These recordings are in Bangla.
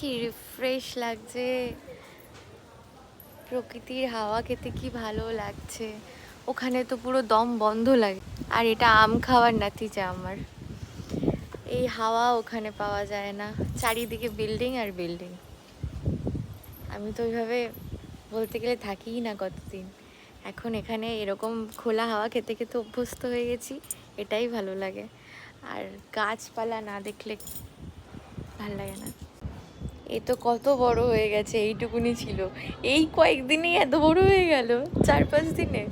কি রিফ্রেশ লাগছে, প্রকৃতির হাওয়া খেতে কি ভালো লাগছে। ওখানে তো পুরো দম বন্ধ লাগে। আর এটা আম খাওয়ার নাতিজা আমার, এই হাওয়া ওখানে পাওয়া যায় না, চারিদিকে বিল্ডিং আর বিল্ডিং। আমি তো ওইভাবে বলতে গেলে থাকিই না কতদিন, এখন এখানে এরকম খোলা হাওয়া খেতে খেতে অভ্যস্ত হয়ে গেছি, এটাই ভালো লাগে। আর গাছপালা না দেখলে ভালো লাগে না। এ তো কত বড় হয়ে গেছে, এইটুকুনি ছিল, এই কয়েকদিনেই এত বড় হয়ে গেল, 4-5 দিনে।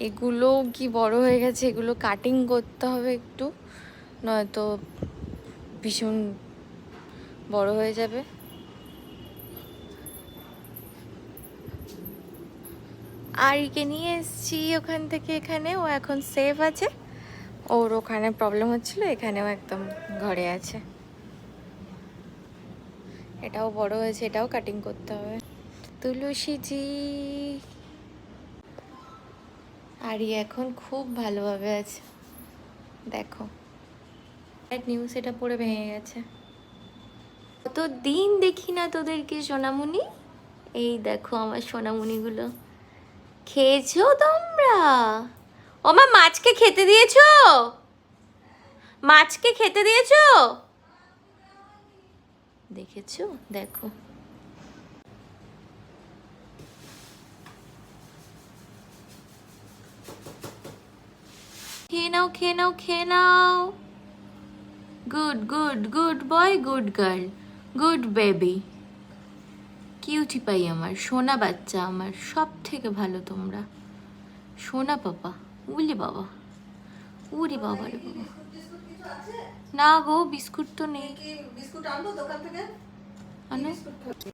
এগুলো কি বড় হয়ে গেছে, এগুলো কাটিং করতে হবে একটু, নয়তো ভীষণ বড় হয়ে যাবে। আর একে নিয়ে এসেছি ওখান থেকে এখানে, ও এখন সেফ আছে, ওর ওখানে প্রবলেম হচ্ছিল, এখানেও একদম ঘরে আছে। এটাও বড় হয়েছে, এটাও কাটিং করতে হবে। তুলসীজি আরি এখন খুব ভালোভাবে আছে, দেখো নিউজ এটা পড়ে ভেঙে গেছে। কত দিন দেখি না তোদেরকে সোনামণি, এই দেখো আমার সোনামণিগুলো। খেয়েছো তোমরা? ও মা, মাছকে খেতে দিয়েছো? মাছকে খেতে দিয়েছো? দেখেছো, দেখো। খেয়ে নাও, খেয়ে নাও, খেয়ে নাও। Good good good boy, good girl, good baby, cutie pie আমার, সোনা বাচ্চা আমার, সব থেকে ভালো তোমরা, সোনা পাপা। উলি বাবা, উরি বাবা রে বাবা। না গো, বিস্কুট তো নেই। বিস্কুট আনবো দোকান থেকে? আনো।